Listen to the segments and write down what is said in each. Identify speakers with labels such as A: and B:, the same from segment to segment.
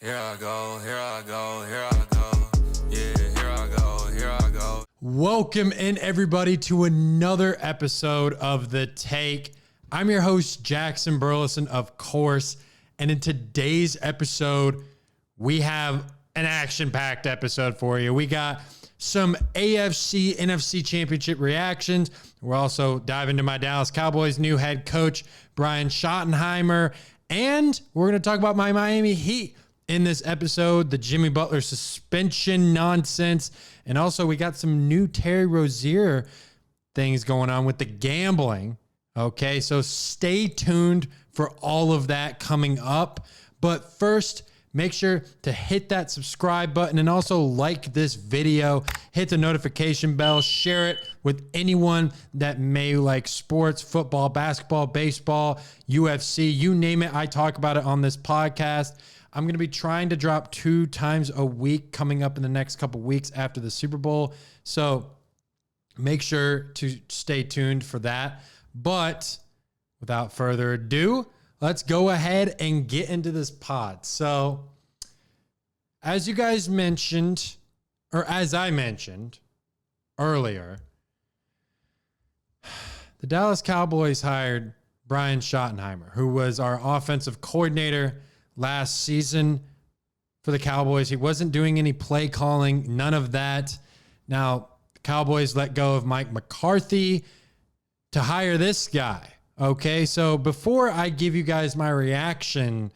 A: Here I go, here I go, here I go. Yeah, here I go, here I go.
B: Welcome in, everybody, to another episode of The Take. I'm your host, Jackson Burleson, of course. And in today's episode, we have an action-packed episode for you. We got some AFC, NFC championship reactions. We're also diving into my Dallas Cowboys' new head coach, Brian Schottenheimer. And we're going to talk about my Miami Heat in this episode, the Jimmy Butler suspension nonsense. And also, we got some new Terry Rozier things going on with the gambling. Okay, so stay tuned for all of that coming up. But first, make sure to hit that subscribe button and also like this video. Hit the notification bell. Share it with anyone that may like sports, football, basketball, baseball, UFC. You name it, I talk about it on this podcast. I'm going to be trying to drop 2 times a week coming up in the next couple weeks after the Super Bowl. So make sure to stay tuned for that. But without further ado, let's go ahead and get into this pod. So as you guys mentioned, or as I mentioned earlier, the Dallas Cowboys hired Brian Schottenheimer, who was our offensive coordinator last season for the Cowboys. He wasn't doing any play calling, none of that. Now, the Cowboys let go of Mike McCarthy to hire this guy. Okay, so before I give you guys my reaction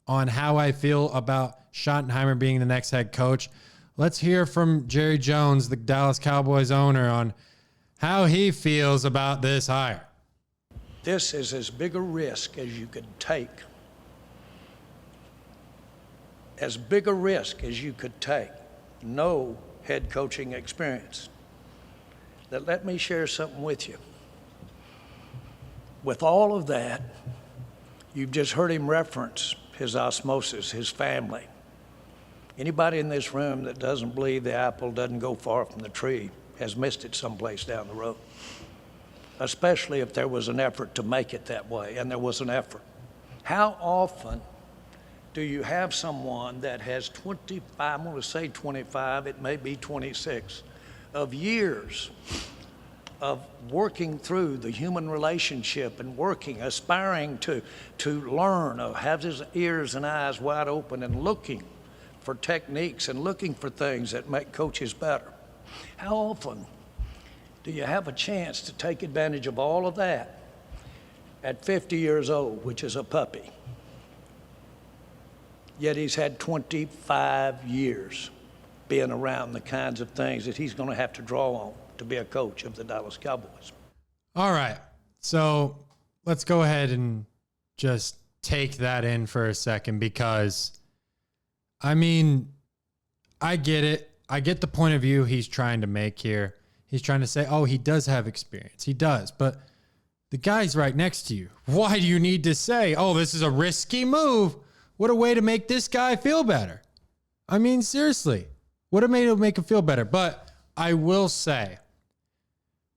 B: on how I feel about Schottenheimer being the next head coach, let's hear from Jerry Jones, the Dallas Cowboys owner, on how he feels about this hire.
C: This is as big a risk as you could take. As big a risk as you could take. No head coaching experience. Let me share something with you. With all of that, you've just heard him reference his osmosis, his family. Anybody in this room that doesn't believe the apple doesn't go far from the tree has missed it someplace down the road, especially if there was an effort to make it that way, and there was an effort. How often do you have someone that has 25, I'm going to say 25, it may be 26, of years of working through the human relationship and working, aspiring to learn, have his ears and eyes wide open and looking for techniques and looking for things that make coaches better? How often do you have a chance to take advantage of all of that at 50 years old, which is a puppy? Yet he's had 25 years being around the kinds of things that he's going to have to draw on to be a coach of the Dallas Cowboys.
B: All right, so let's go ahead and just take that in for a second because, I mean, I get it. I get the point of view he's trying to make here. He's trying to say, oh, he does have experience. He does, but the guy's right next to you. Why do you need to say, oh, this is a risky move? What a way to make this guy feel better. I mean, seriously, what a way to make him feel better. But I will say,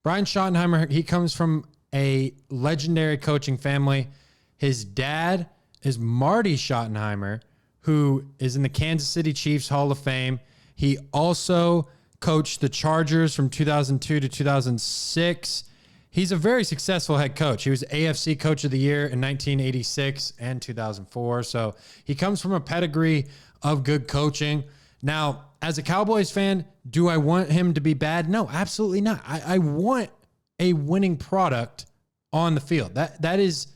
B: Brian Schottenheimer, he comes from a legendary coaching family. His dad is Marty Schottenheimer, who is in the Kansas City Chiefs Hall of Fame. He also coached the Chargers from 2002 to 2006. He's a very successful head coach. He was AFC Coach of the Year in 1986 and 2004. So he comes from a pedigree of good coaching. Now, as a Cowboys fan, do I want him to be bad? No, absolutely not. I want a winning product on the field. That is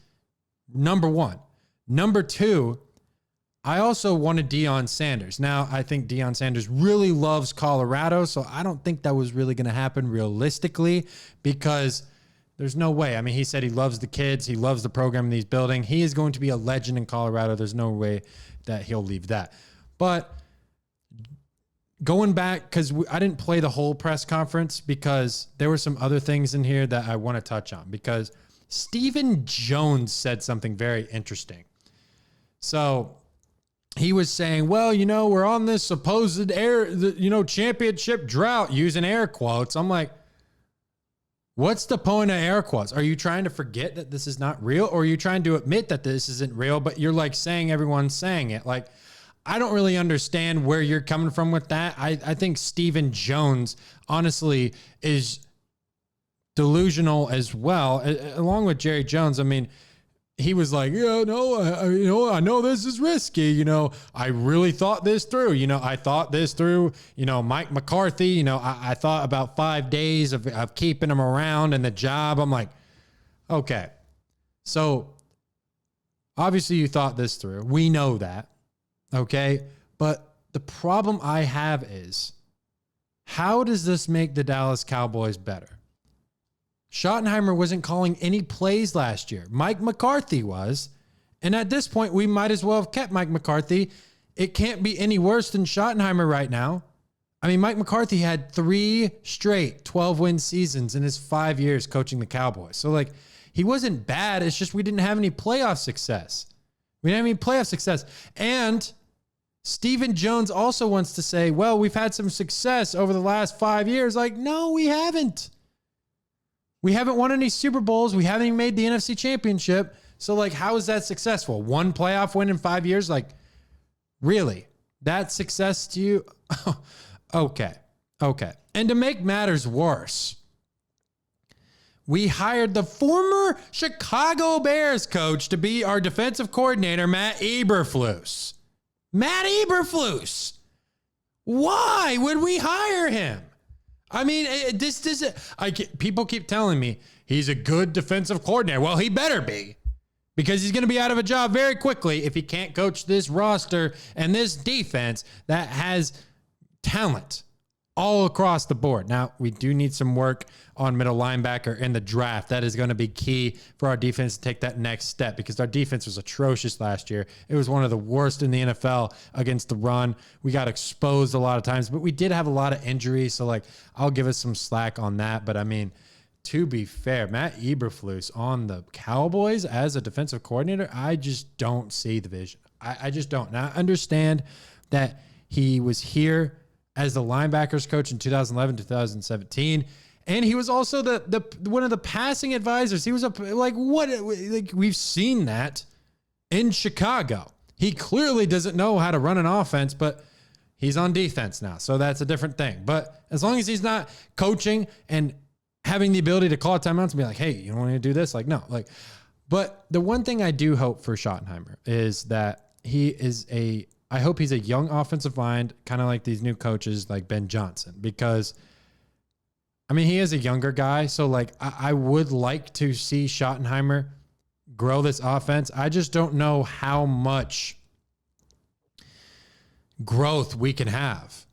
B: number one. Number two, I also wanted Deion Sanders. Now, I think Deion Sanders really loves Colorado, so I don't think that was really going to happen realistically because there's no way. I mean, he said he loves the kids. He loves the program that he's building. He is going to be a legend in Colorado. There's no way that he'll leave that. But going back, because I didn't play the whole press conference because there were some other things in here that I want to touch on because Stephen Jones said something very interesting. So he was saying, well, you know, we're on this supposed championship drought, using air quotes. I'm like, what's the point of air quotes? Are you trying to forget that this is not real? Or are you trying to admit that this isn't real, but you're like saying everyone's saying it? Like, I don't really understand where you're coming from with that. I think Stephen Jones, honestly, is delusional as well, along with Jerry Jones. I mean, he was like, yeah, no, I know this is risky. I really thought this through. I thought this through. Mike McCarthy, I thought about 5 days of keeping him around and the job. I'm like, okay. So obviously you thought this through. We know that. Okay. But the problem I have is, how does this make the Dallas Cowboys better? Schottenheimer wasn't calling any plays last year. Mike McCarthy was. And at this point, we might as well have kept Mike McCarthy. It can't be any worse than Schottenheimer right now. I mean, Mike McCarthy had 3 straight 12-win seasons in his 5 years coaching the Cowboys. So, he wasn't bad. It's just we didn't have any playoff success. And Stephen Jones also wants to say, well, we've had some success over the last 5 years. No, we haven't. We haven't won any Super Bowls. We haven't even made the NFC Championship. So, how is that successful? 1 playoff win in 5 years? Really? That's success to you? Okay. And to make matters worse, we hired the former Chicago Bears coach to be our defensive coordinator, Matt Eberflus. Why would we hire him? I mean, people keep telling me he's a good defensive coordinator. Well, he better be, because he's going to be out of a job very quickly if he can't coach this roster and this defense that has talent all across the board. Now, we do need some work on middle linebacker in the draft. That is going to be key for our defense to take that next step, because our defense was atrocious last year. It was one of the worst in the NFL against the run. We got exposed a lot of times, but we did have a lot of injuries. So, I'll give us some slack on that. But, I mean, to be fair, Matt Eberflus on the Cowboys as a defensive coordinator, I just don't see the vision. I just don't. Now, I understand that he was here as the linebackers coach in 2011, 2017. And he was also the one of the passing advisors. He was we've seen that in Chicago. He clearly doesn't know how to run an offense, but he's on defense now. So that's a different thing. But as long as he's not coaching and having the ability to call timeouts and be like, hey, you don't want to do this? No. But the one thing I do hope for Schottenheimer is that I hope he's a young offensive mind, kind of like these new coaches like Ben Johnson, because I mean, he is a younger guy. So I would like to see Schottenheimer grow this offense. I just don't know how much growth we can have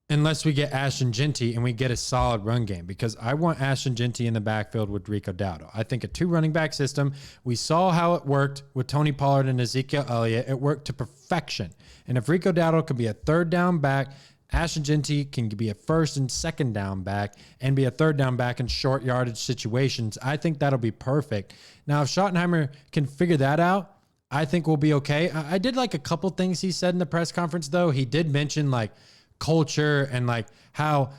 B: unless we get Ashton Genty and we get a solid run game, because I want Ashton Genty in the backfield with Rico Dowdle. I think a 2 running back system, we saw how it worked with Tony Pollard and Ezekiel Elliott. It worked to perfection. And if Rico Dowdle could be a 3rd down back, Ashton Genty can be a 1st and 2nd down back and be a 3rd down back in short yardage situations, I think that'll be perfect. Now, if Schottenheimer can figure that out, I think we'll be okay. I did like a couple things he said in the press conference, though. He did mention culture and how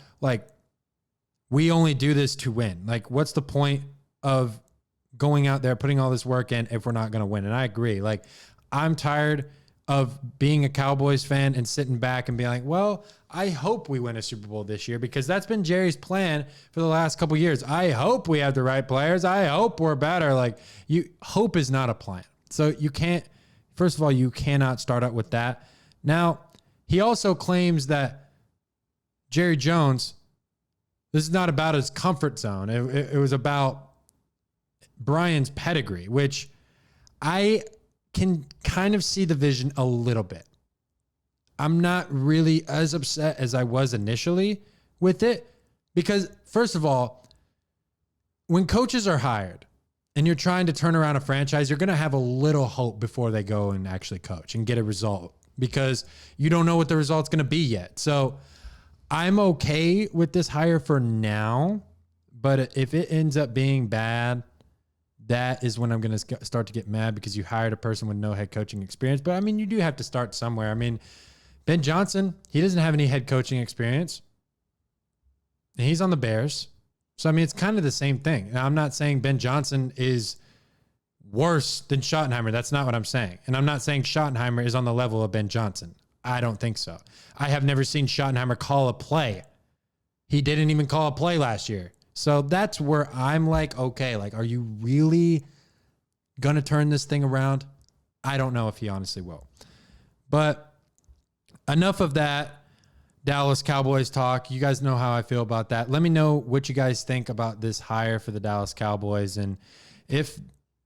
B: we only do this to win. What's the point of going out there, putting all this work in if we're not going to win? And I agree. I'm tired of being a Cowboys fan and sitting back and being like, well, I hope we win a Super Bowl this year, because that's been Jerry's plan for the last couple of years. I hope we have the right players. I hope we're better. Hope is not a plan. So you can't, first of all, you cannot start out with that. Now, he also claims that Jerry Jones, this is not about his comfort zone. It was about Brian's pedigree, which I can kind of see the vision a little bit. I'm not really as upset as I was initially with it, because first of all, when coaches are hired and you're trying to turn around a franchise, you're going to have a little hope before they go and actually coach and get a result, because you don't know what the result's going to be yet. So I'm okay with this hire for now, but if it ends up being bad, that is when I'm going to start to get mad, because you hired a person with no head coaching experience. But I mean, you do have to start somewhere. I mean, Ben Johnson, he doesn't have any head coaching experience. And he's on the Bears. So, I mean, it's kind of the same thing. Now, I'm not saying Ben Johnson is worse than Schottenheimer. That's not what I'm saying. And I'm not saying Schottenheimer is on the level of Ben Johnson. I don't think so. I have never seen Schottenheimer call a play. He didn't even call a play last year. So that's where I'm like, okay, like, are you really going to turn this thing around? I don't know if he honestly will. But enough of that Dallas Cowboys talk. You guys know how I feel about that. Let me know what you guys think about this hire for the Dallas Cowboys and if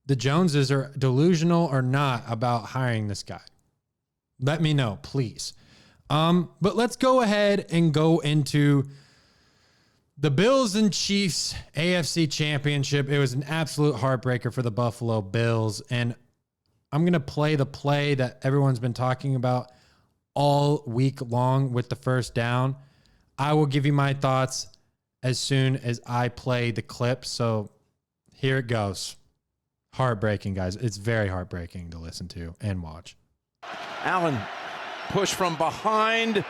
B: the Joneses are delusional or not about hiring this guy. Let me know, please. But let's go ahead and go into the Bills and Chiefs AFC Championship. It was an absolute heartbreaker for the Buffalo Bills. And I'm going to play the play that everyone's been talking about all week long with the first down. I will give you my thoughts as soon as I play the clip. So here it goes. Heartbreaking, guys. It's very heartbreaking to listen to and watch.
D: Allen push from behind.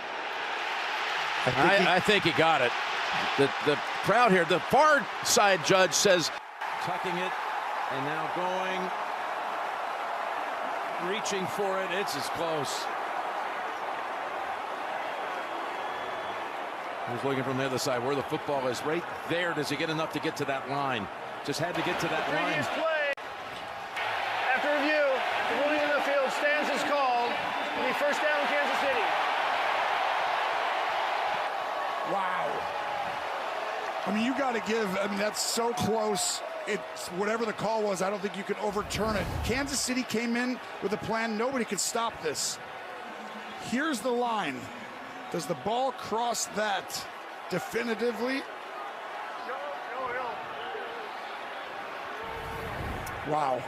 D: I think he got it. The crowd here, the far side judge says tucking it and now going, reaching for it. It's as close. He's looking from the other side where the football is. Right there. Does he get enough to get to that line? Just had to get to that line.
E: Previous play. After review, the ruling in the field stands as called. It'll be first down Kansas City.
F: Wow. I mean, you got to give, that's so close. It's whatever the call was, I don't think you can overturn it. Kansas City came in with a plan. Nobody could stop this. Here's the line. Does the ball cross that definitively?
E: No.
F: Wow.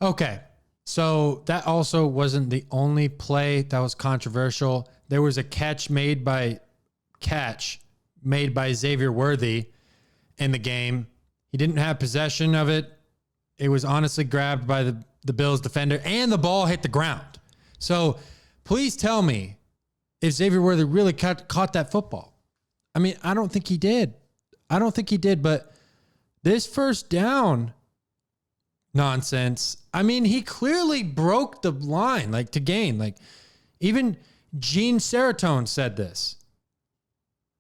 B: Okay. So that also wasn't the only play that was controversial. There was a catch made by Xavier Worthy in the game. He didn't have possession of it. It was honestly grabbed by the Bills defender and the ball hit the ground. So please tell me if Xavier Worthy really caught that football. I mean, I don't think he did. But this first down nonsense, I mean, he clearly broke the line, like, to gain. Like, even Gene Seratone said this.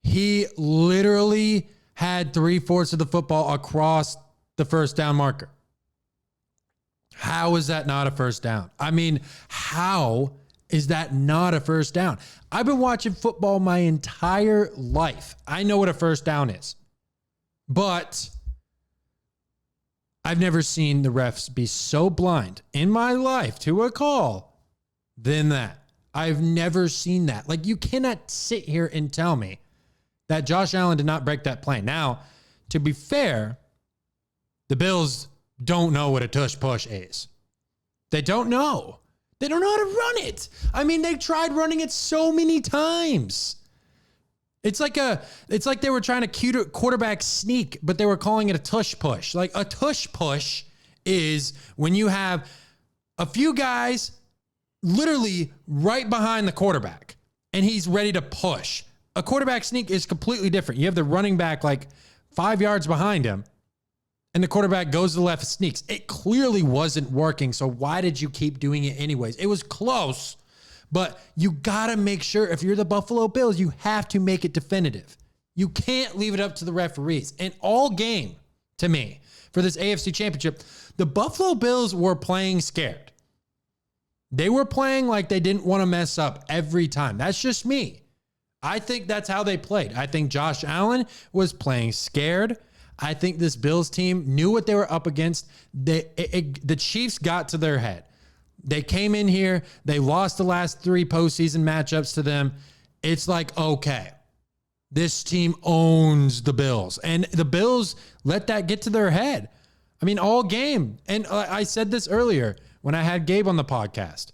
B: He literally had 3/4 of the football across the first down marker. How is that not a first down? I mean, how is that not a first down? I've been watching football my entire life. I know what a first down is. But I've never seen the refs be so blind in my life to a call than that. I've never seen that. Like, you cannot sit here and tell me that Josh Allen did not break that play. Now, to be fair, the Bills don't know what a tush push is. They don't know. They don't know how to run it. I mean, they tried running it so many times. It's like they were trying to quarterback sneak, but they were calling it a tush push. Like, a tush push is when you have a few guys literally right behind the quarterback and he's ready to push. A quarterback sneak is completely different. You have the running back like 5 yards behind him and the quarterback goes to the left and sneaks. It clearly wasn't working, so why did you keep doing it anyways? It was close, but you got to make sure, if you're the Buffalo Bills, you have to make it definitive. You can't leave it up to the referees. And all game, to me, for this AFC Championship, the Buffalo Bills were playing scared. They were playing like they didn't want to mess up every time. That's just me. I think that's how they played. I think Josh Allen was playing scared. I think this Bills team knew what they were up against. The Chiefs got to their head. They came in here. They lost the last 3 postseason matchups to them. It's like, okay, this team owns the Bills. And the Bills let that get to their head. I mean, all game. And I said this earlier when I had Gabe on the podcast.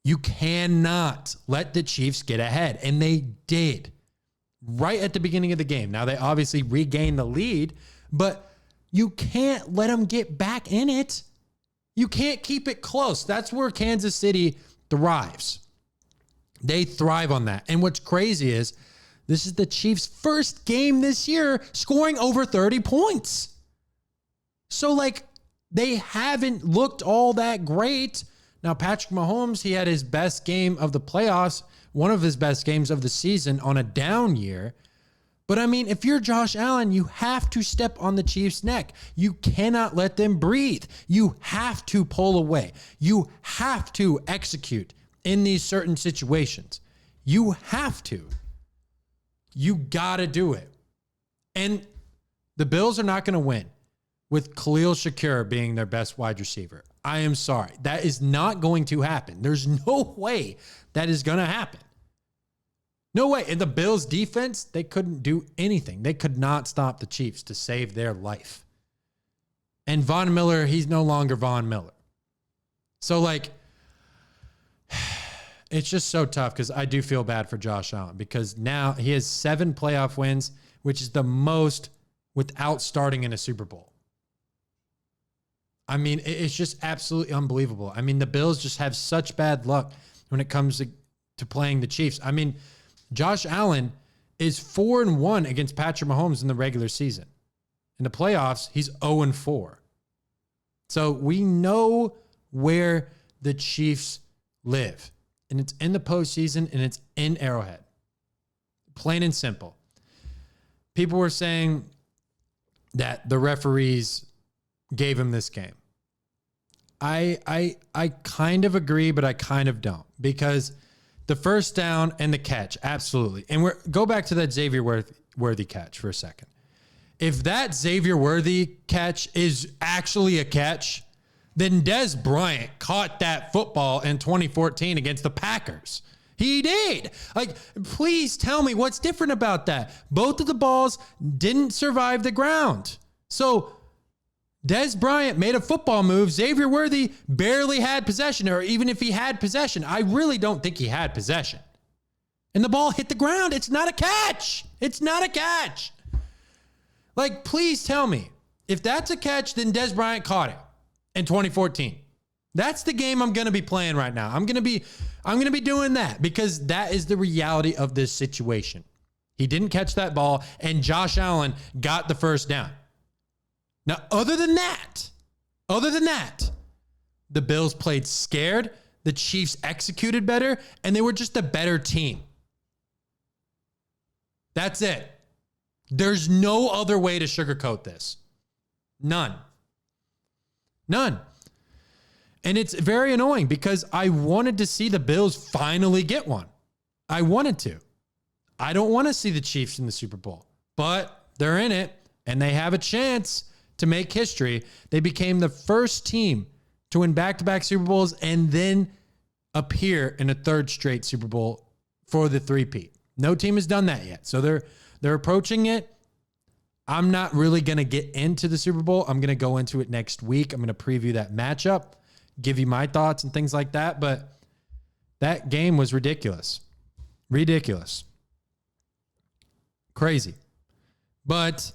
B: You cannot let the Chiefs get ahead. And they did right at the beginning of the game. Now, they obviously regained the lead, but you can't let them get back in it. You can't keep it close. That's where Kansas City thrives. They thrive on that. And what's crazy is this is the Chiefs' first game this year scoring over 30 points. So, like, they haven't looked all that great. Now, Patrick Mahomes, he had his best game of the playoffs, one of his best games of the season on a down year. But I mean, if you're Josh Allen, you have to step on the Chiefs' neck. You cannot let them breathe. You have to pull away. You have to execute in these certain situations. You have to. You got to do it. And the Bills are not going to win with Khalil Shakir being their best wide receiver. I am sorry. That is not going to happen. There's no way that is going to happen. No way. And the Bills defense, they couldn't do anything. They could not stop the Chiefs to save their life. And Von Miller, he's no longer Von Miller. So, like, it's just so tough because I do feel bad for Josh Allen because now he has 7 playoff wins, which is the most without starting in a Super Bowl. I mean, it's just absolutely unbelievable. I mean, the Bills just have such bad luck when it comes to playing the Chiefs. I mean, Josh Allen is 4-1 against Patrick Mahomes in the regular season. In the playoffs, he's 0-4. So we know where the Chiefs live. And it's in the postseason, and it's in Arrowhead. Plain and simple. People were saying that the referees gave him this game. I kind of agree, but I kind of don't. Because the first down and the catch, absolutely. And go back to that Xavier Worthy catch for a second. If that Xavier Worthy catch is actually a catch, then Dez Bryant caught that football in 2014 against the Packers. He did. Like, please tell me what's different about that. Both of the balls didn't survive the ground. So Dez Bryant made a football move. Xavier Worthy barely had possession, or even if he had possession, I really don't think he had possession. And the ball hit the ground. It's not a catch. It's not a catch. Like, please tell me, if that's a catch, then Dez Bryant caught it in 2014. That's the game I'm going to be playing right now. I'm going to be doing that because that is the reality of this situation. He didn't catch that ball, and Josh Allen got the first down. Now, other than that, the Bills played scared, the Chiefs executed better, and they were just a better team. That's it. There's no other way to sugarcoat this. None. And it's very annoying because I wanted to see the Bills finally get one. I wanted to. I don't want to see the Chiefs in the Super Bowl, but they're in it and they have a chance to make history. They became the first team to win back-to-back Super Bowls and then appear in a third straight Super Bowl for the three-peat. No team has done that yet. So they're approaching it. I'm not really going to get into the Super Bowl. I'm going to go into it next week. I'm going to preview that matchup, give you my thoughts and things like that. But that game was ridiculous. Ridiculous. Crazy. But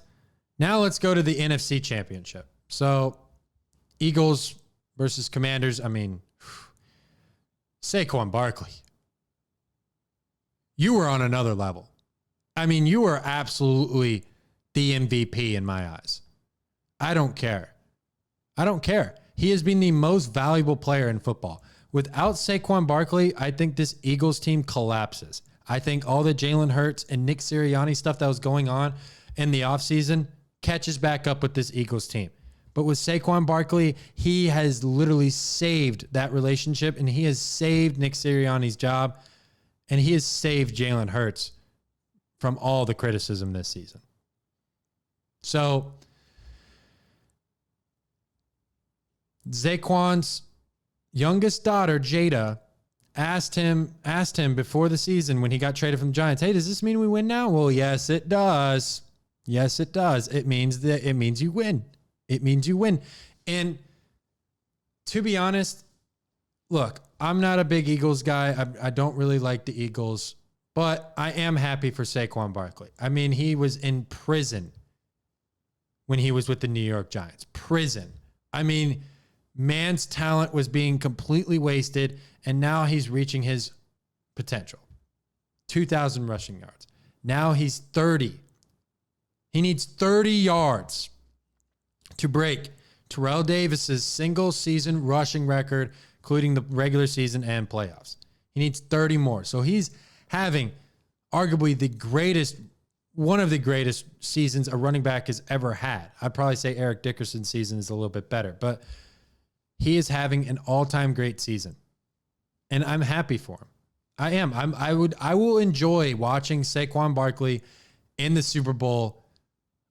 B: now let's go to the NFC Championship. So Eagles versus Commanders. I mean, Saquon Barkley. You were on another level. I mean, you were absolutely the MVP in my eyes. I don't care. He has been the most valuable player in football. Without Saquon Barkley, I think this Eagles team collapses. I think all the Jalen Hurts and Nick Sirianni stuff that was going on in the offseason catches back up with this Eagles team. But with Saquon Barkley, he has literally saved that relationship, and he has saved Nick Sirianni's job, and he has saved Jalen Hurts from all the criticism this season. So Saquon's youngest daughter, Jada, asked him before the season when he got traded from the Giants, hey, does this mean we win now? Well, yes, it does. Yes, it does. It means you win. It means you win. And to be honest, look, I'm not a big Eagles guy. I don't really like the Eagles, but I am happy for Saquon Barkley. I mean, he was in prison when he was with the New York Giants. Prison. I mean, man's talent was being completely wasted, and now he's reaching his potential. 2,000 rushing yards. Now he's 30. He needs 30 yards to break Terrell Davis's single-season rushing record including the regular season and playoffs. He needs 30 more. So he's having arguably one of the greatest seasons a running back has ever had. I'd probably say Eric Dickerson's season is a little bit better, but he is having an all-time great season. And I'm happy for him. I am. I will enjoy watching Saquon Barkley in the Super Bowl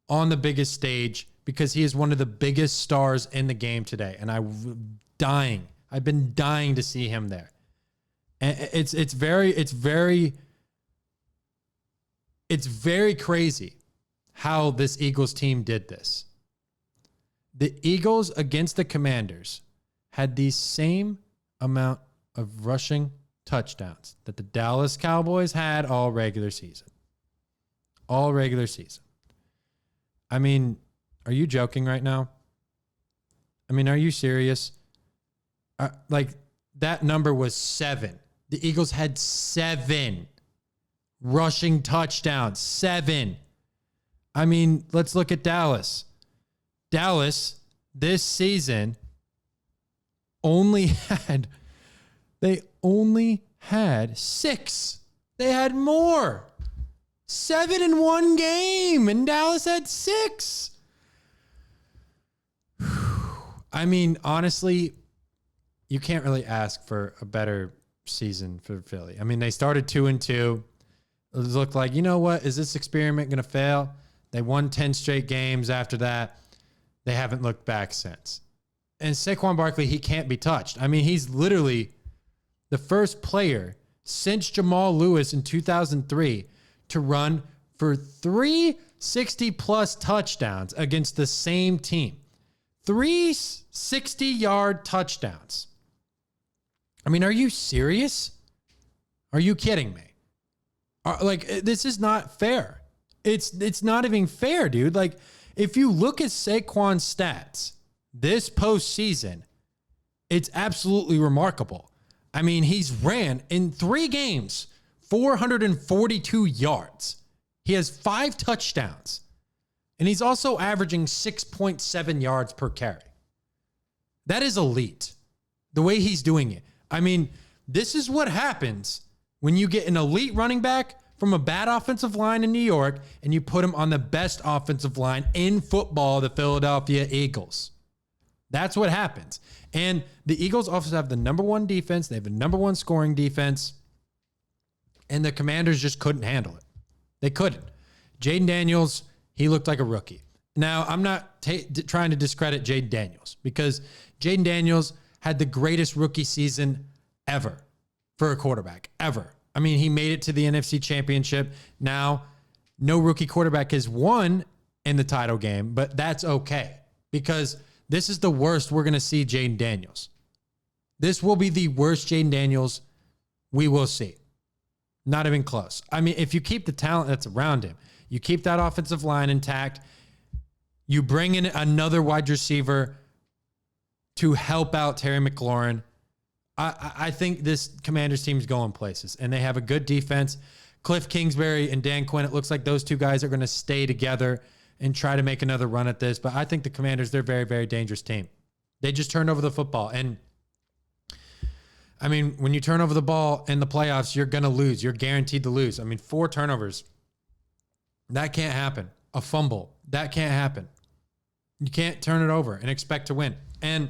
B: on the biggest stage because he is one of the biggest stars in the game today. And I've been dying to see him there. And it's very crazy how this Eagles team did this. The Eagles against the Commanders had the same amount of rushing touchdowns that the Dallas Cowboys had all regular season. All regular season. I mean, are you joking right now? I mean, are you serious? Like, that number was 7. The Eagles had 7 rushing touchdowns. 7. I mean, let's look at Dallas. Dallas, this season, only had 6. They had more. 7 in one game, and Dallas had 6. I mean, honestly, you can't really ask for a better season for Philly. I mean, they started 2-2. It looked like, you know what? Is this experiment going to fail? They won 10 straight games after that. They haven't looked back since. And Saquon Barkley, he can't be touched. I mean, he's literally the first player since Jamal Lewis in 2003 to run for 3 60-plus touchdowns against the same team. 3 60-yard touchdowns. I mean, are you serious? Are you kidding me? This is not fair. It's not even fair, dude. Like, if you look at Saquon's stats this postseason, it's absolutely remarkable. I mean, he's ran in 3 games 442 yards. He has 5 touchdowns. And he's also averaging 6.7 yards per carry. That is elite. The way he's doing it. I mean, this is what happens when you get an elite running back from a bad offensive line in New York and you put him on the best offensive line in football, the Philadelphia Eagles. That's what happens. And the Eagles also have the number 1 defense. They have the number 1 scoring defense. And the Commanders just couldn't handle it. They couldn't. Jaden Daniels, he looked like a rookie. Now, I'm not trying to discredit Jaden Daniels because Jaden Daniels had the greatest rookie season ever for a quarterback, ever. I mean, he made it to the NFC Championship. Now, no rookie quarterback has won in the title game, but that's okay because this is the worst we're going to see Jaden Daniels. This will be the worst Jaden Daniels we will see. Not even close. I mean, if you keep the talent that's around him, you keep that offensive line intact, you bring in another wide receiver to help out Terry McLaurin, I think this Commanders team is going places, and they have a good defense. Cliff Kingsbury and Dan Quinn, it looks like those two guys are going to stay together and try to make another run at this. But I think the Commanders, they're a very, very dangerous team. They just turned over the football. And, I mean, when you turn over the ball in the playoffs, you're going to lose. You're guaranteed to lose. I mean, 4 turnovers. That can't happen. A fumble. That can't happen. You can't turn it over and expect to win. And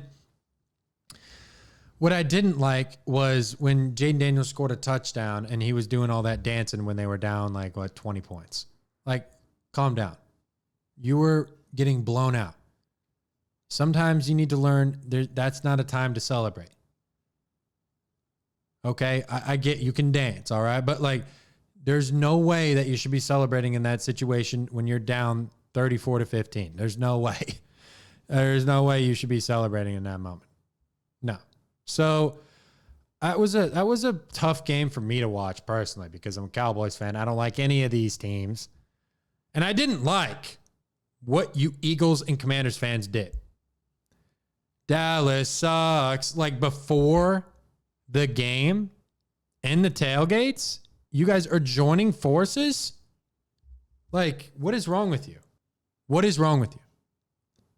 B: what I didn't like was when Jaden Daniels scored a touchdown and he was doing all that dancing when they were down 20 points. Like, calm down. You were getting blown out. Sometimes you need to learn that's not a time to celebrate. Okay? I get you can dance, all right? But, there's no way that you should be celebrating in that situation when you're down 34-15. There's no way. There's no way you should be celebrating in that moment. No. So that was a tough game for me to watch personally because I'm a Cowboys fan. I don't like any of these teams. And I didn't like what you Eagles and Commanders fans did. Dallas sucks. Before the game and the tailgates, you guys are joining forces? What is wrong with you? What is wrong with you?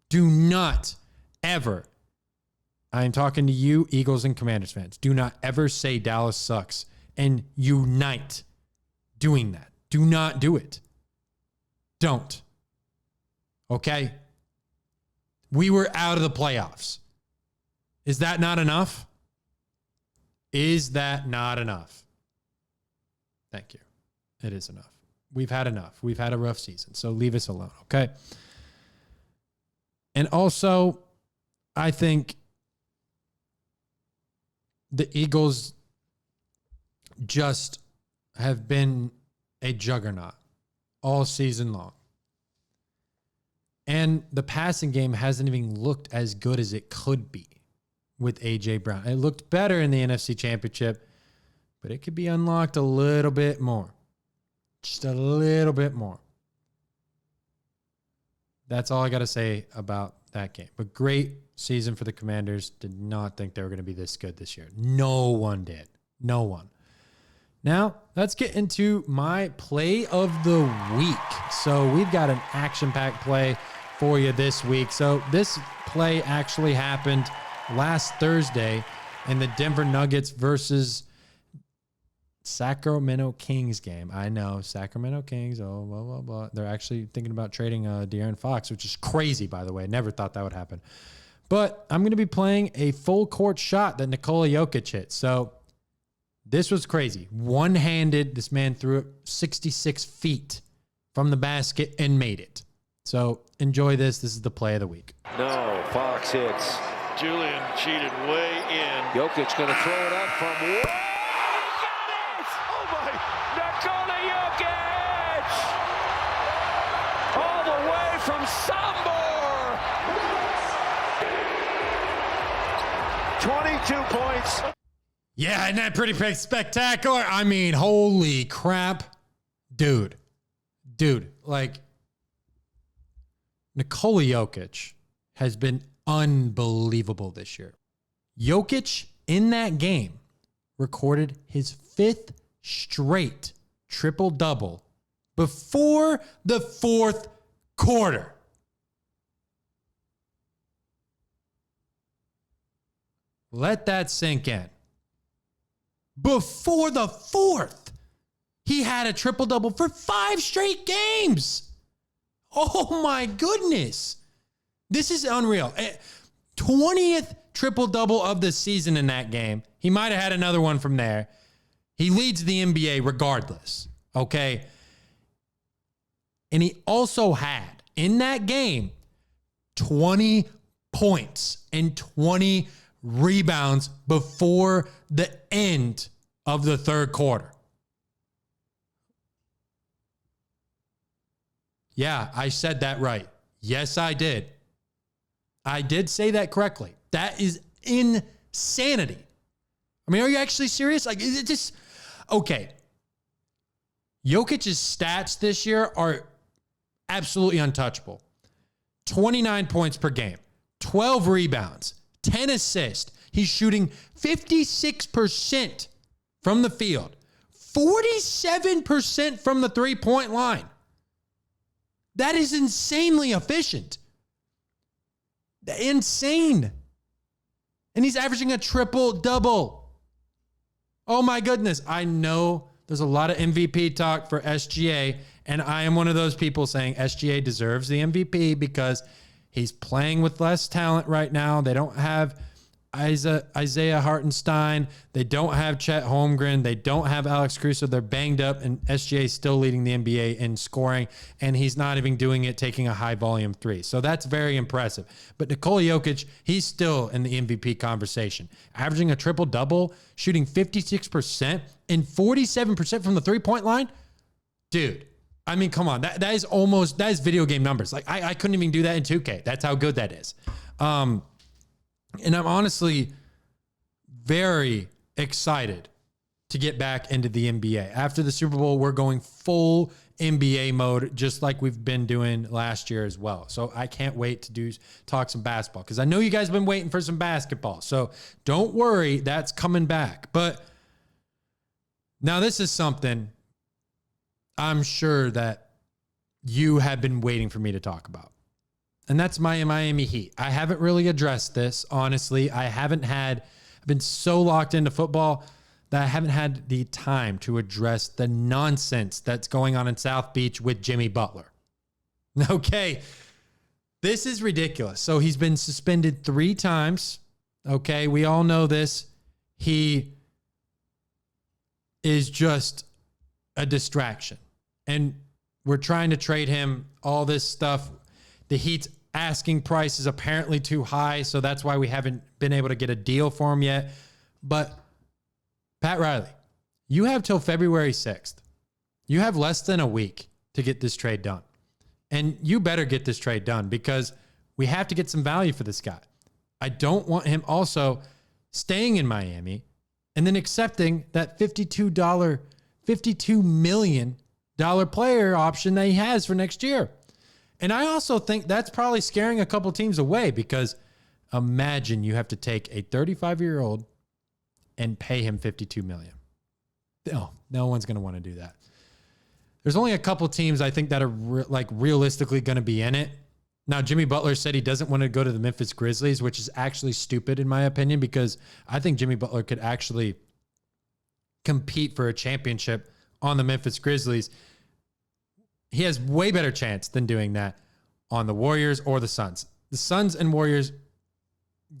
B: Do not ever, I am talking to you, Eagles and Commanders fans. Do not ever say Dallas sucks and unite doing that. Do not do it. Don't. Okay? We were out of the playoffs. Is that not enough? Is that not enough? Thank you. It is enough. We've had enough. We've had a rough season, so leave us alone, okay? And also, I think the Eagles just have been a juggernaut all season long. And the passing game hasn't even looked as good as it could be with A.J. Brown. It looked better in the NFC Championship, but it could be unlocked a little bit more. Just a little bit more. That's all I got to say about that game. But great season for the Commanders. Did not think they were going to be this good this year. No one did. No one. Now, let's get into my play of the week. So we've got an action-packed play for you this week. So this play actually happened last Thursday in the Denver Nuggets versus Sacramento Kings game. I know, Sacramento Kings, blah, blah, blah. They're actually thinking about trading De'Aaron Fox, which is crazy, by the way. Never thought that would happen. But I'm going to be playing a full court shot that Nikola Jokic hit. So this was crazy. One-handed, this man threw it 66 feet from the basket and made it. So enjoy this. This is the play of the week.
G: No, Fox hits.
E: Julian cheated way in.
G: Jokic going to throw it up from way.
E: Oh my!
G: Nikola Jokic! All the way from Sombor! 22 points.
B: Yeah, isn't that pretty spectacular? I mean, holy crap. Dude, like, Nikola Jokic has been unbelievable this year. Jokic, in that game, recorded his 5th straight triple-double before the 4th quarter. Let that sink in. Before the 4th, he had a triple-double for 5 straight games. Oh, my goodness. This is unreal. 20th triple-double of the season in that game. He might have had another one from there. He leads the NBA regardless, okay? And he also had, in that game, 20 points and 20 rebounds before the end of the 3rd quarter. Yeah, I said that right. Yes, I did. I did say that correctly. That is insanity. I mean, are you actually serious? Like, is it just... Okay. Jokic's stats this year are absolutely untouchable. 29 points per game, 12 rebounds, 10 assists. He's shooting 56% from the field, 47% from the three-point line. That is insanely efficient. Insane. And he's averaging a triple-double. Oh, my goodness. I know there's a lot of MVP talk for SGA, and I am one of those people saying SGA deserves the MVP because he's playing with less talent right now. They don't have Isaiah Hartenstein. They don't have Chet Holmgren. They don't have Alex Caruso. They're banged up, and SGA is still leading the NBA in scoring, and he's not even doing it taking a high-volume three. So that's very impressive. But Nikola Jokic, he's still in the MVP conversation, averaging a triple-double, shooting 56% and 47% from the three-point line. Dude, I mean, come on. That is video game numbers. Like, I couldn't even do that in 2K. That's how good that is. And I'm honestly very excited to get back into the NBA. After the Super Bowl, we're going full NBA mode, just like we've been doing last year as well. So I can't wait to talk some basketball because I know you guys have been waiting for some basketball. So don't worry, that's coming back. But now this is something I'm sure that you have been waiting for me to talk about. and that's my Miami Heat. I haven't really addressed this, honestly. I've been so locked into football that I haven't had the time to address the nonsense that's going on in South Beach with Jimmy Butler. Okay, this is ridiculous. So he's been suspended 3 times. Okay, we all know this. He is just a distraction. And we're trying to trade him, all this stuff. The Heat's asking price is apparently too high, so that's why we haven't been able to get a deal for him yet. But Pat Riley, you have till February 6th. You have less than a week to get this trade done. And you better get this trade done because we have to get some value for this guy. I don't want him also staying in Miami and then accepting that $52 million player option that he has for next year. And I also think that's probably scaring a couple teams away because imagine you have to take a 35-year-old and pay him $52 million. No one's going to want to do that. There's only a couple teams I think that are realistically going to be in it. Now, Jimmy Butler said he doesn't want to go to the Memphis Grizzlies, which is actually stupid in my opinion, because I think Jimmy Butler could actually compete for a championship on the Memphis Grizzlies. He has way better chance than doing that on the Warriors or the Suns. The Suns and Warriors,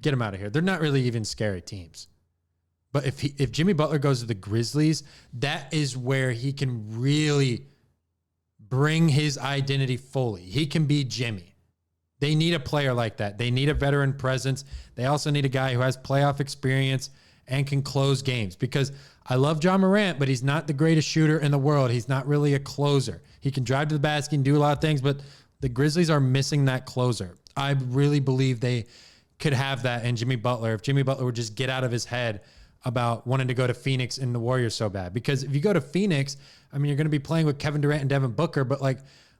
B: get them out of here. They're not really even scary teams. But if Jimmy Butler goes to the Grizzlies, that is where he can really bring his identity fully. He can be Jimmy. They need a player like that. They need a veteran presence. They also need a guy who has playoff experience and can close games, because I love John Morant, but he's not the greatest shooter in the world. He's not really a closer. He can drive to the basket and do a lot of things, but the Grizzlies are missing that closer. I really believe they could have that in Jimmy Butler if Jimmy Butler would just get out of his head about wanting to go to Phoenix and the Warriors so bad. Because if you go to Phoenix, I mean, you're going to be playing with Kevin Durant and Devin Booker, but like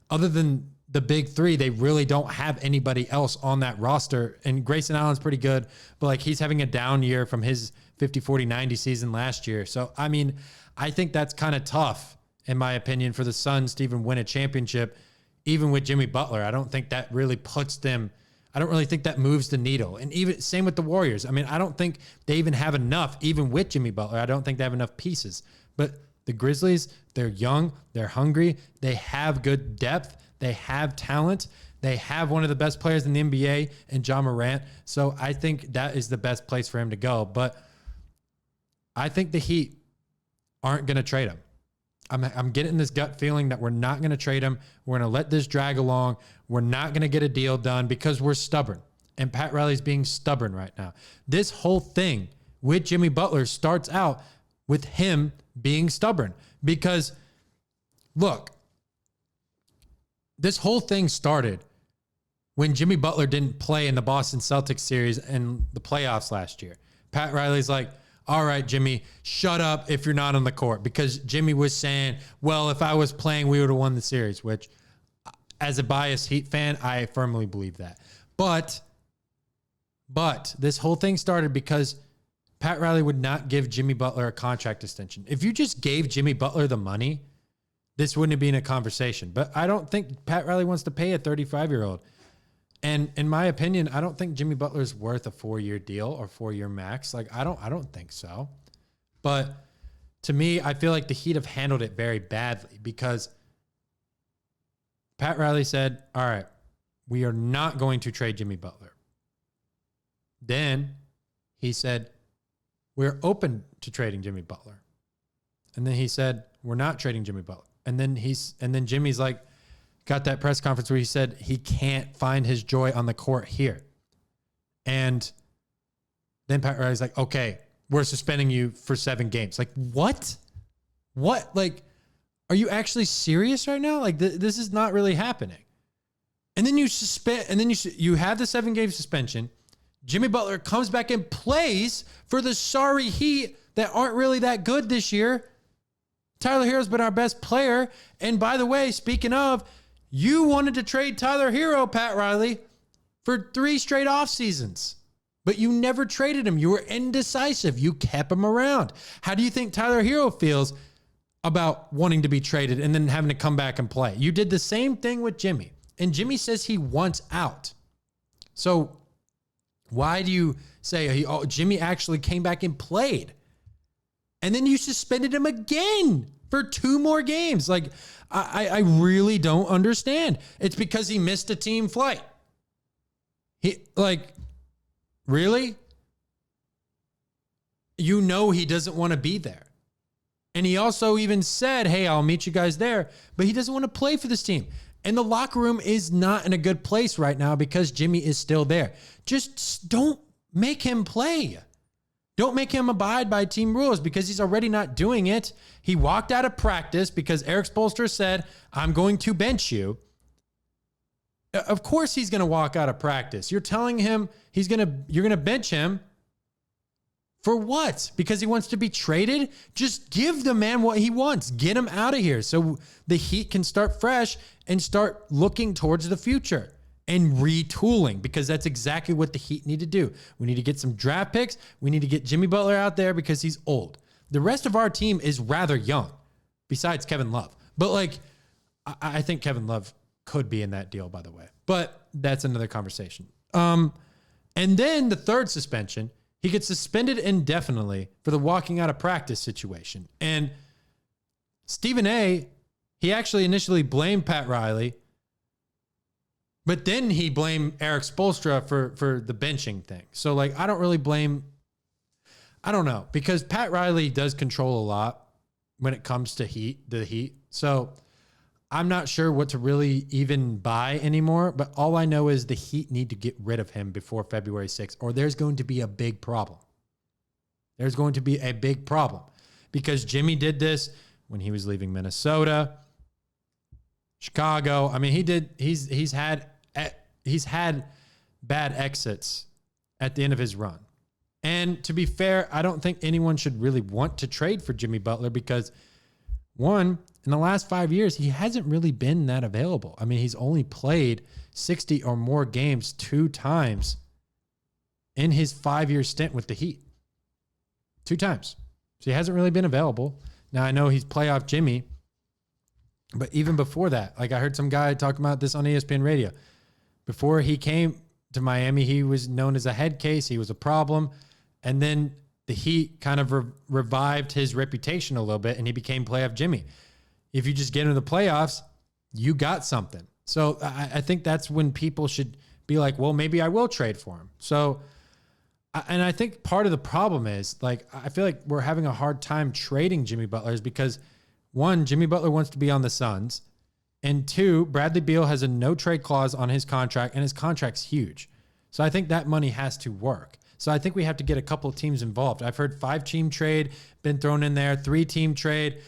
B: other than the big three, they really don't have anybody else on that roster. And Grayson Allen's pretty good, but like he's having a down year from his 50, 40, 90 season last year. So, I mean, I think that's kind of tough, in my opinion, for the Suns to even win a championship, even with Jimmy Butler. I don't think that really puts them, I don't really think that moves the needle. And even same with the Warriors. I mean, I don't think they even have enough, even with Jimmy Butler. I don't think they have enough pieces. But the Grizzlies, they're young, they're hungry, they have good depth, they have talent, they have one of the best players in the NBA in John Morant. So I think that is the best place for him to go. But I think the Heat aren't going to trade him. I'm getting this gut feeling that we're not going to trade him. We're going to let this drag along. We're not going to get a deal done because we're stubborn. And Pat Riley's being stubborn right now. This whole thing with Jimmy Butler starts out with him being stubborn. Because, look, this whole thing started when Jimmy Butler didn't play in the Boston Celtics series in the playoffs last year. Pat Riley's like, all right, Jimmy, shut up if you're not on the court. Because Jimmy was saying, well, if I was playing, we would have won the series, which as a biased Heat fan, I firmly believe that. But this whole thing started because Pat Riley would not give Jimmy Butler a contract extension. If you just gave Jimmy Butler the money, this wouldn't have been a conversation. But I don't think Pat Riley wants to pay a 35-year-old. And in my opinion, I don't think Jimmy Butler is worth a 4-year deal or 4-year max. Like, I don't think so. But to me, I feel like the Heat have handled it very badly because Pat Riley said, all right, we are not going to trade Jimmy Butler. Then he said, we're open to trading Jimmy Butler. And then he said, we're not trading Jimmy Butler. And then Jimmy's like, got that press conference where he said he can't find his joy on the court here. And then Pat Riley's like, okay, we're suspending you for 7 games. Like, what? What? Like, are you actually serious right now? Like, this is not really happening. And then you suspend, and then you have the 7-game suspension. Jimmy Butler comes back and plays for the sorry Heat that aren't really that good this year. Tyler Hero's been our best player. And by the way, speaking of, you wanted to trade Tyler Hero, Pat Riley, for 3 straight off seasons, but you never traded him. You were indecisive. You kept him around. How do you think Tyler Hero feels about wanting to be traded and then having to come back and play? You did the same thing with Jimmy, and Jimmy says he wants out. So why do you say, oh, Jimmy actually came back and played? And then you suspended him again for 2 more games. Like, I really don't understand. It's because he missed a team flight. Really? You know he doesn't want to be there. And he also even said, hey, I'll meet you guys there. But he doesn't want to play for this team. And the locker room is not in a good place right now because Jimmy is still there. Just don't make him play. Don't make him abide by team rules because he's already not doing it. He walked out of practice because Eric Spoelstra said, I'm going to bench you. Of course he's going to walk out of practice. You're telling him you're going to bench him for what? Because he wants to be traded? Just give the man what he wants. Get him out of here so the Heat can start fresh and start looking towards the future and retooling, because that's exactly what the Heat need to do. We need to get some draft picks. We need to get Jimmy Butler out there because he's old. The rest of our team is rather young, besides Kevin Love. But I think Kevin Love could be in that deal, by the way. But that's another conversation. And then the third suspension, he gets suspended indefinitely for the walking out of practice situation. And Stephen A., he actually initially blamed Pat Riley, but then he blamed Eric Spoelstra for the benching thing. So, I don't really blame, I don't know, because Pat Riley does control a lot when it comes to the Heat. So I'm not sure what to really even buy anymore, but all I know is the Heat need to get rid of him before February 6th, or there's going to be a big problem. There's going to be a big problem because Jimmy did this when he was leaving Minnesota, Chicago. I mean, he's had bad exits at the end of his run. And to be fair, I don't think anyone should really want to trade for Jimmy Butler because, one, in the last 5 years, he hasn't really been that available. I mean, he's only played 60 or more games 2 times in his 5-year stint with the Heat. 2 times. So he hasn't really been available. Now, I know he's playoff Jimmy, but even before that, I heard some guy talking about this on ESPN radio. Before he came to Miami, he was known as a head case. He was a problem. And then the Heat kind of revived his reputation a little bit, and he became playoff Jimmy. If you just get into the playoffs, you got something. So I think that's when people should be like, well, maybe I will trade for him. So, and I think part of the problem is, I feel like we're having a hard time trading Jimmy Butler is because, one, Jimmy Butler wants to be on the Suns. And 2, Bradley Beal has a no-trade clause on his contract, and his contract's huge. So I think that money has to work. So I think we have to get a couple of teams involved. I've heard 5-team trade been thrown in there, 3-team trade.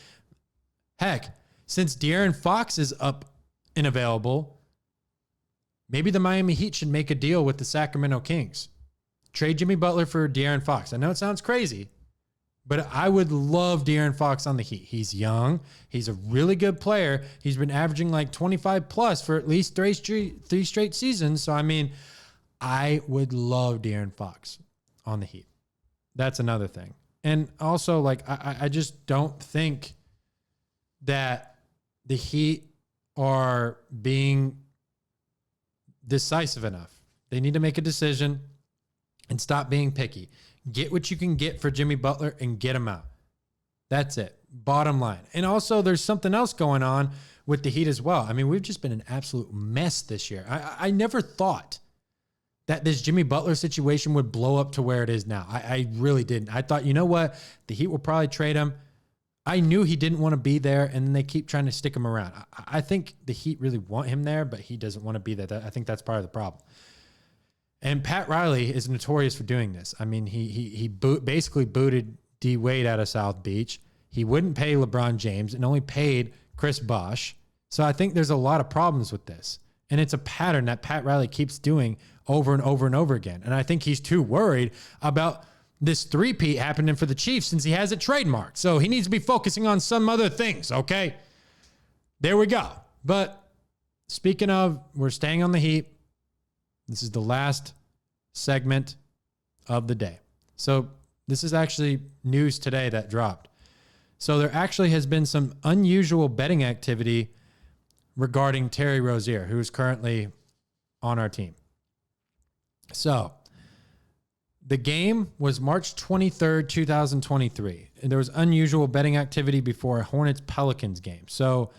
B: Heck, since De'Aaron Fox is up and available, maybe the Miami Heat should make a deal with the Sacramento Kings. Trade Jimmy Butler for De'Aaron Fox. I know it sounds crazy, but I would love De'Aaron Fox on the Heat. He's young. He's a really good player. He's been averaging 25 plus for at least 3 straight seasons. So, I mean, I would love De'Aaron Fox on the Heat. That's another thing. And also, I just don't think that the Heat are being decisive enough. They need to make a decision and stop being picky. Get what you can get for Jimmy Butler and get him out. That's it. Bottom line. And also, there's something else going on with the Heat as well. I mean, we've just been an absolute mess this year. I never thought that this Jimmy Butler situation would blow up to where it is now. I really didn't. I thought, you know what? The Heat will probably trade him. I knew he didn't want to be there, and then they keep trying to stick him around. I think the Heat really want him there, but he doesn't want to be there. I think that's part of the problem. And Pat Riley is notorious for doing this. I mean, he basically booted D. Wade out of South Beach. He wouldn't pay LeBron James and only paid Chris Bosh. So I think there's a lot of problems with this. And it's a pattern that Pat Riley keeps doing over and over and over again. And I think he's too worried about this three-peat happening for the Chiefs since he has it trademarked. So he needs to be focusing on some other things, okay? There we go. But speaking of, we're staying on the Heat. This is the last segment of the day. So this is actually news today that dropped. So there actually has been some unusual betting activity regarding Terry Rozier, who is currently on our team. So the game was March 23rd, 2023. And there was unusual betting activity before a Hornets-Pelicans game. So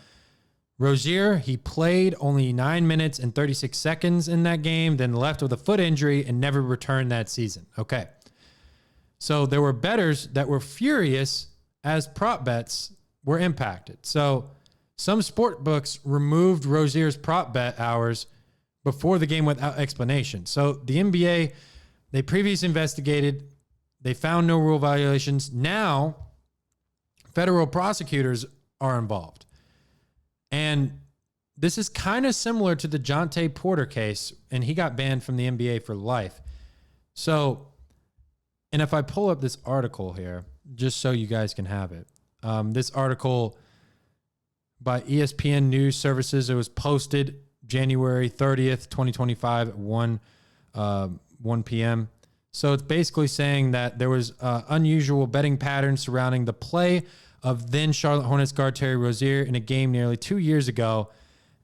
B: Rozier, he played only 9 minutes and 36 seconds in that game, then left with a foot injury and never returned that season. Okay. So there were bettors that were furious as prop bets were impacted. So some sport books removed Rozier's prop bet hours before the game without explanation. So the NBA, they previously investigated. They found no rule violations. Now, federal prosecutors are involved. And this is kind of similar to the Jonte Porter case, and he got banned from the NBA for life. So, and if I pull up this article here, just so you guys can have it. This article by ESPN News Services, it was posted January 30th, 2025 at 1 p.m. So it's basically saying that there was unusual betting patterns surrounding the play of then Charlotte Hornets guard Terry Rozier in a game nearly 2 years ago.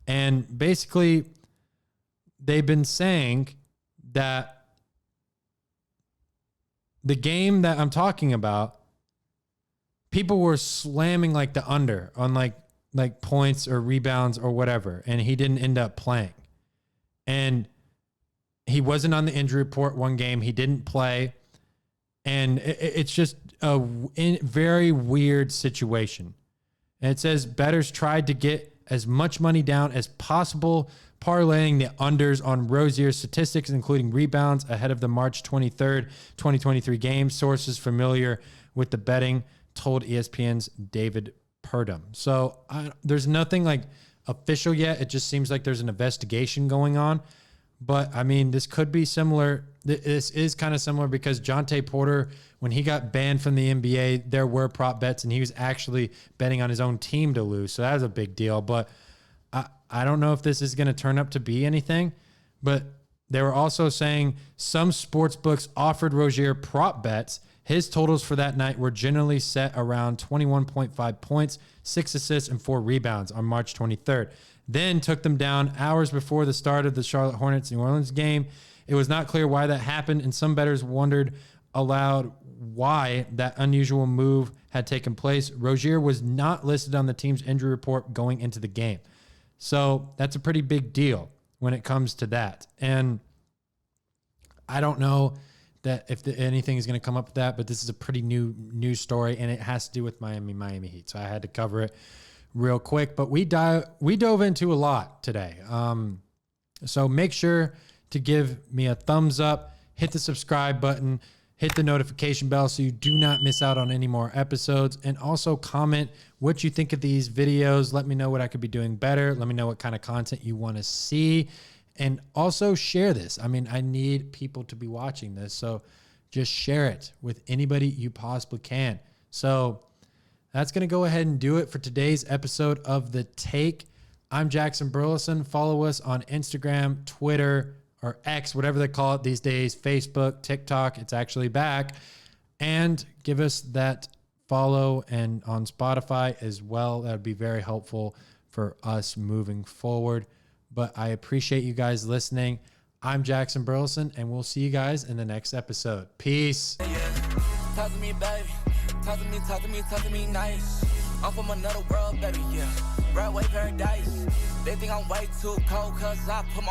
B: And basically, they've been saying that the game that I'm talking about, people were slamming like the under on like points or rebounds or whatever, and he didn't end up playing. And he wasn't on the injury report one game. He didn't play. And it's just a very weird situation. And it says bettors tried to get as much money down as possible, parlaying the unders on Rozier's statistics, including rebounds, ahead of the March 23rd, 2023 game. Sources familiar with the betting told ESPN's David Purdom. So there's nothing like official yet. It just seems like there's an investigation going on. But, I mean, this could be similar. This is kind of similar because Jonte Porter, when he got banned from the NBA, there were prop bets, and he was actually betting on his own team to lose. So that was a big deal. But I don't know if this is going to turn up to be anything. But they were also saying some sports books offered Rozier prop bets. His totals for that night were generally set around 21.5 points, 6 assists, and 4 rebounds on March 23rd. Then took them down hours before the start of the Charlotte Hornets New Orleans game. It was not clear why that happened, and some bettors wondered aloud why that unusual move had taken place. Rozier was not listed on the team's injury report going into the game. So that's a pretty big deal when it comes to that. And I don't know that if anything is going to come up with that, but this is a pretty new news story, and it has to do with Miami Heat. So I had to cover it real quick, but we dove into a lot today. So make sure to give me a thumbs up, hit the subscribe button, hit the notification bell so you do not miss out on any more episodes, and also comment what you think of these videos. Let me know what I could be doing better. Let me know what kind of content you want to see, and also share this. I mean, I need people to be watching this, so just share it with anybody you possibly can. So that's going to go ahead and do it for today's episode of The Take. I'm Jackson Burleson. Follow us on Instagram, Twitter, or X, whatever they call it these days, Facebook, TikTok. It's actually back. And give us that follow, and on Spotify as well. That would be very helpful for us moving forward. But I appreciate you guys listening. I'm Jackson Burleson, and we'll see you guys in the next episode. Peace.
H: Talk to me, baby. Talk to me nice. I'm from another world, baby, yeah. Broadway paradise. They think I'm way too cold, cause I put my